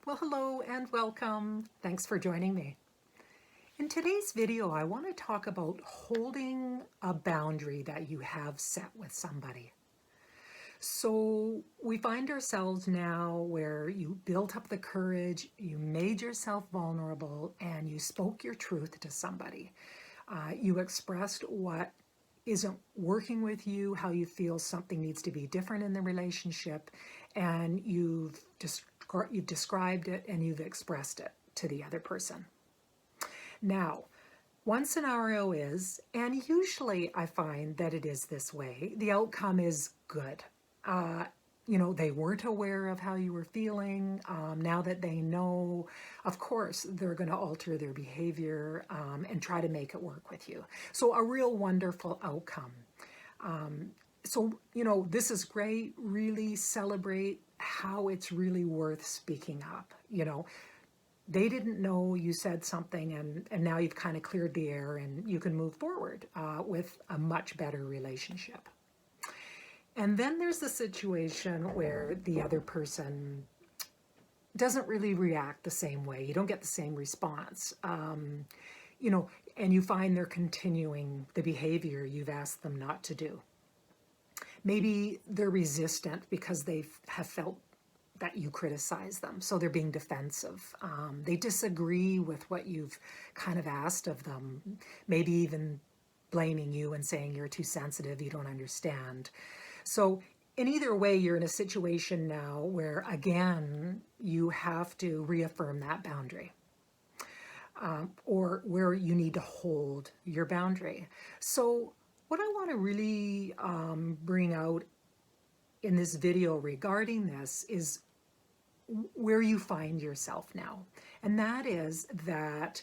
Well, hello and welcome. Thanks for joining me. In today's video, I want to talk about holding a boundary that you have set with somebody. So we find ourselves now where you built up the courage, you made yourself vulnerable, and you spoke your truth to somebody. You expressed what isn't working with you, how you feel something needs to be different in the relationship, and you've described it and you've expressed it to the other person. Now, one scenario is, and usually I find that it is this way, the outcome is good. They weren't aware of how you were feeling. Now that they know, of course, they're going to alter their behavior and try to make it work with you. So a real wonderful outcome. This is great. Really celebrate how it's really worth speaking up. They didn't know you said something, and now you've kind of cleared the air and you can move forward with a much better relationship. And then there's the situation where the other person doesn't really react the same way. You don't get the same response. And you find they're continuing the behavior you've asked them not to do. Maybe they're resistant because they have felt that you criticize them, so they're being defensive. They disagree with what you've kind of asked of them, maybe even blaming you and saying you're too sensitive, you don't understand. So in either way, you're in a situation now where, again, you have to reaffirm that boundary. Or where you need to hold your boundary. So what I want to really bring out in this video regarding this is where you find yourself now. And that is that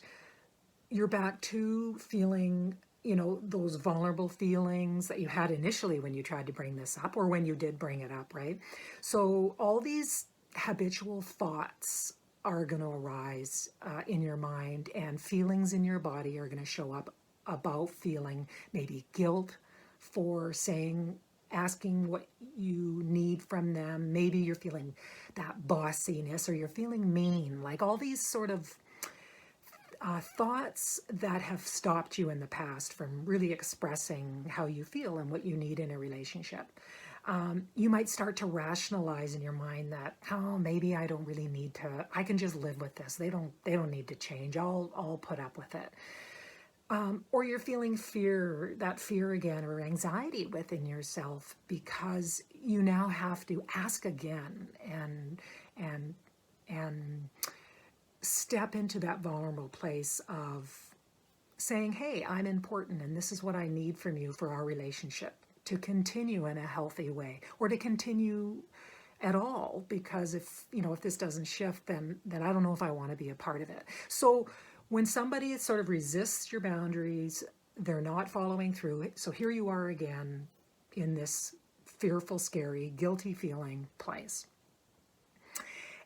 you're back to feeling, those vulnerable feelings that you had initially when you tried to bring this up, or when you did bring it up, right? So all these habitual thoughts are going to arise in your mind, and feelings in your body are going to show up about feeling maybe guilt for asking what you need from them. Maybe you're feeling that bossiness, or you're feeling mean, like all these sort of thoughts that have stopped you in the past from really expressing how you feel and what you need in a relationship. You might start to rationalize in your mind that, oh, maybe I don't really need to, I can just live with this. They don't need to change. I'll put up with it. Or you're feeling fear again, or anxiety within yourself, because you now have to ask again and step into that vulnerable place of saying, hey, I'm important and this is what I need from you for our relationship to continue in a healthy way, or to continue at all, because if this doesn't shift, then I don't know if I want to be a part of it. So when somebody sort of resists your boundaries, they're not following through. So here you are again in this fearful, scary, guilty feeling place.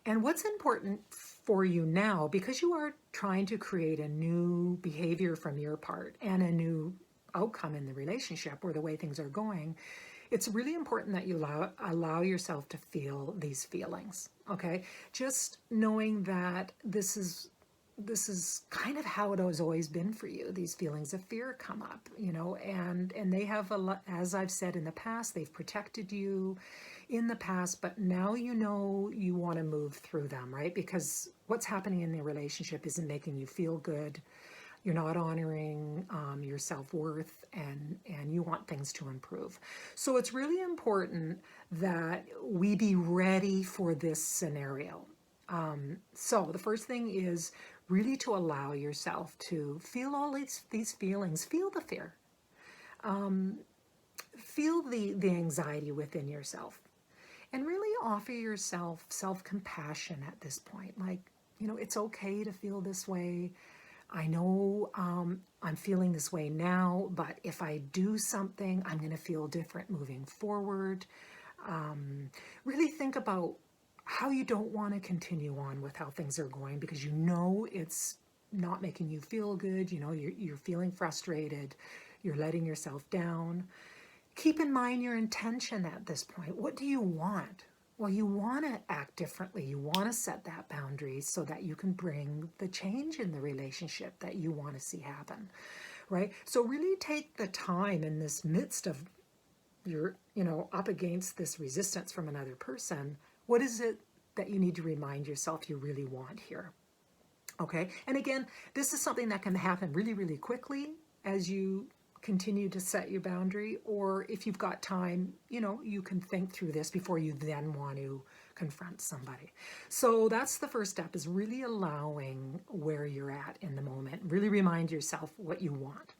And what's important for you now, because you are trying to create a new behavior from your part and a new outcome in the relationship or the way things are going, it's really important that you allow yourself to feel these feelings, okay? Just knowing that this is kind of how it has always been for you. These feelings of fear come up, and they have, as I've said in the past, they've protected you in the past, but now you want to move through them, right? Because what's happening in the relationship isn't making you feel good. You're not honoring your self-worth, and you want things to improve. So it's really important that we be ready for this scenario. So the first thing is really to allow yourself to feel all these feelings, feel the fear, feel the anxiety within yourself, and really offer yourself self-compassion at this point. Like, it's okay to feel this way. I know I'm feeling this way now, but if I do something, I'm going to feel different moving forward. Really think about how you don't want to continue on with how things are going, because it's not making you feel good. You're feeling frustrated. You're letting yourself down. Keep in mind your intention at this point. What do you want? Well, you want to act differently. You want to set that boundary so that you can bring the change in the relationship that you want to see happen, right? So really take the time in this midst of you're, up against this resistance from another person. What is it that you need to remind yourself you really want here? Okay. And again, this is something that can happen really, really quickly as you continue to set your boundary, or if you've got time, you can think through this before you then want to confront somebody. So that's the first step, is really allowing where you're at in the moment. Really remind yourself what you want.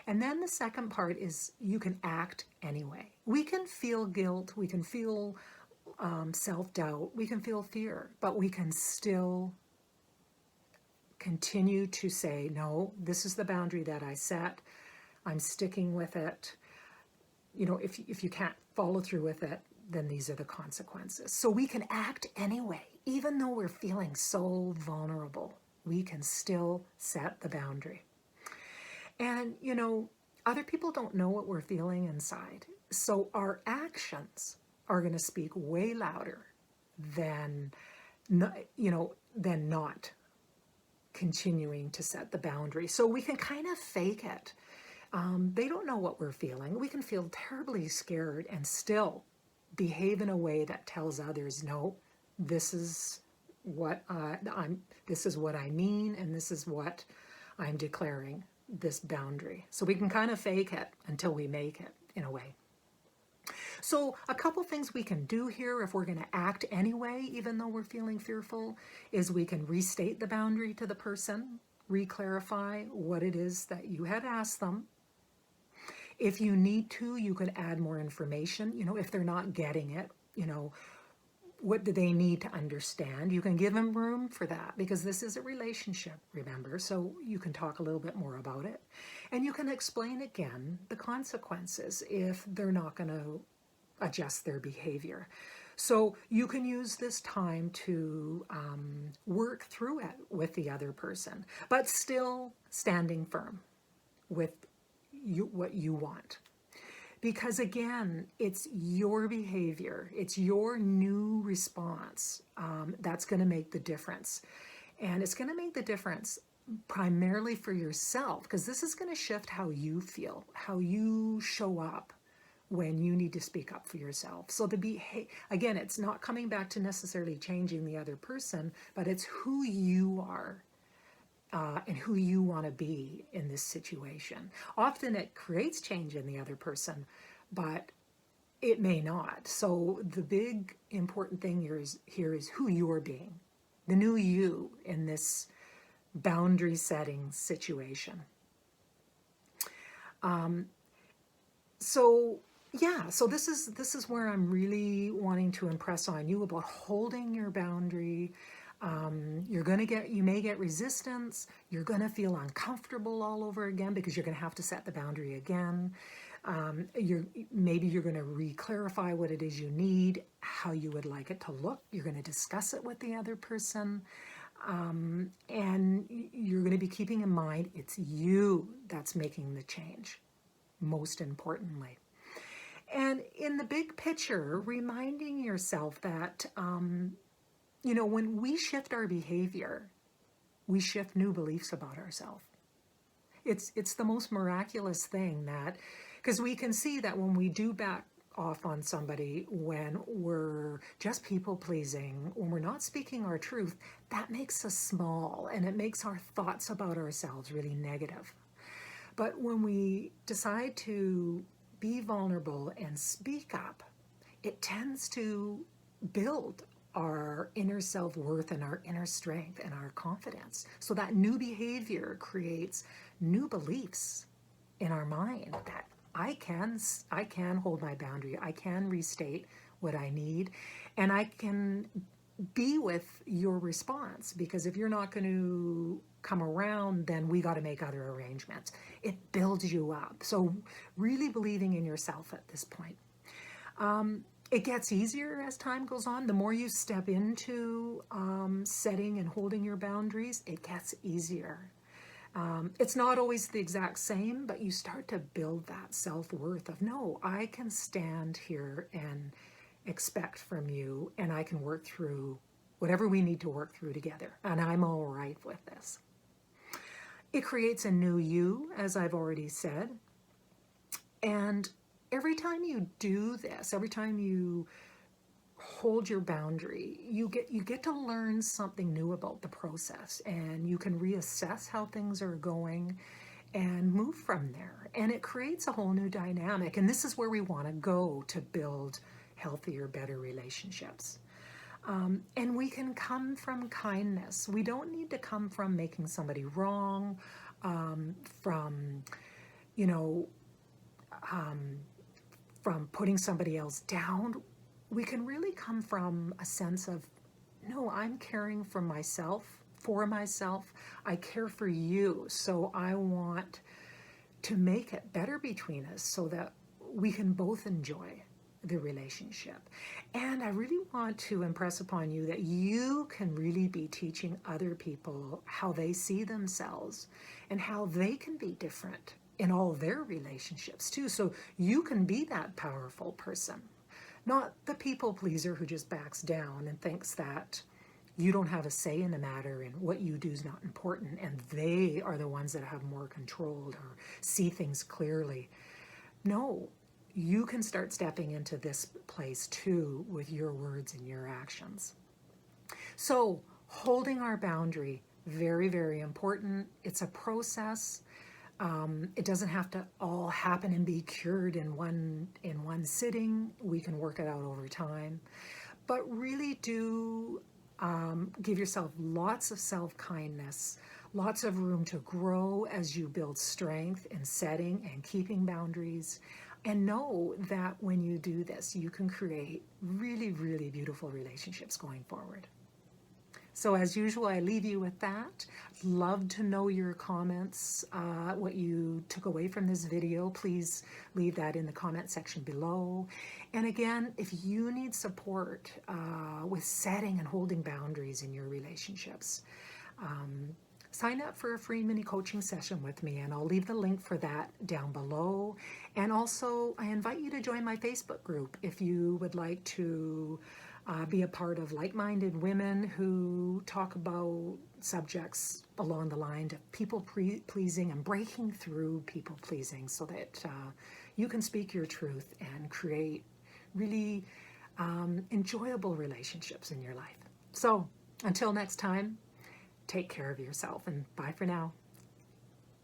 And then the second part is you can act anyway. We can feel guilt, we can feel self-doubt, we can feel fear, but we can still continue to say, no, this is the boundary that I set. I'm sticking with it. If you can't follow through with it, then these are the consequences. So we can act anyway, even though we're feeling so vulnerable. We can still set the boundary. And, other people don't know what we're feeling inside. So our actions are going to speak way louder than, than not continuing to set the boundary. So we can kind of fake it. They don't know what we're feeling. We can feel terribly scared and still behave in a way that tells others, no, this is what this is what I mean, and this is what I'm declaring, this boundary. So we can kind of fake it until we make it, in a way. So a couple things we can do here if we're going to act anyway, even though we're feeling fearful, is we can restate the boundary to the person, re-clarify what it is that you had asked them. If you need to, you could add more information. If they're not getting it, what do they need to understand? You can give them room for that, because this is a relationship, remember, so you can talk a little bit more about it. And you can explain again the consequences if they're not going to adjust their behavior. So you can use this time to work through it with the other person, but still standing firm with what you want. Because again, it's your behavior, it's your new response that's going to make the difference. And it's going to make the difference primarily for yourself, because this is going to shift how you feel, how you show up when you need to speak up for yourself. So again, it's not coming back to necessarily changing the other person, but it's who you are. And who you want to be in this situation. Often it creates change in the other person, but it may not. So the big important thing here is who you are being, the new you in this boundary setting situation. So this is where I'm really wanting to impress on you about holding your boundary. You may get resistance. You're going to feel uncomfortable all over again, because you're going to have to set the boundary again. Maybe you're going to re-clarify what it is you need, how you would like it to look. You're going to discuss it with the other person. And you're going to be keeping in mind it's you that's making the change, most importantly. And in the big picture, reminding yourself that when we shift our behavior, we shift new beliefs about ourselves. It's the most miraculous thing, that, because we can see that when we do back off on somebody, when we're just people pleasing, when we're not speaking our truth, that makes us small, and it makes our thoughts about ourselves really negative. But when we decide to be vulnerable and speak up, it tends to build our inner self-worth and our inner strength and our confidence. So that new behavior creates new beliefs in our mind that I can hold my boundary, I can restate what I need, and I can be with your response, because if you're not going to come around, then we got to make other arrangements. It builds you up. So really believing in yourself at this point. It gets easier as time goes on. The more you step into setting and holding your boundaries, it gets easier. It's not always the exact same, but you start to build that self-worth of, no, I can stand here expect from you, and I can work through whatever we need to work through together, and I'm all right with this. It creates a new you, as I've already said, and every time you do this, every time you hold your boundary, you get to learn something new about the process, and you can reassess how things are going and move from there. And it creates a whole new dynamic. And this is where we want to go to build healthier, better relationships. And we can come from kindness. We don't need to come from making somebody wrong, from, you know, from putting somebody else down. We can really come from a sense of, no, I'm caring for myself, I care for you, so I want to make it better between us so that we can both enjoy the relationship. And I really want to impress upon you that you can really be teaching other people how they see themselves and how they can be different in all their relationships too. So you can be that powerful person, not the people pleaser who just backs down and thinks that you don't have a say in the matter and what you do is not important, and they are the ones that have more control or see things clearly. No, you can start stepping into this place too with your words and your actions. So holding our boundary, very, very important. It's a process. It doesn't have to all happen and be cured in one sitting. We can work it out over time. But really do give yourself lots of self-kindness, lots of room to grow as you build strength in setting and keeping boundaries. And know that when you do this, you can create really, really beautiful relationships going forward. So as usual, I leave you with that. Love to know your comments, what you took away from this video. Please leave that in the comment section below. And again, if you need support with setting and holding boundaries in your relationships, sign up for a free mini coaching session with me, and I'll leave the link for that down below. And also, I invite you to join my Facebook group if you would like to be a part of like-minded women who talk about subjects along the line of people-pleasing and breaking through people-pleasing so that you can speak your truth and create really enjoyable relationships in your life. So until next time, take care of yourself, and bye for now.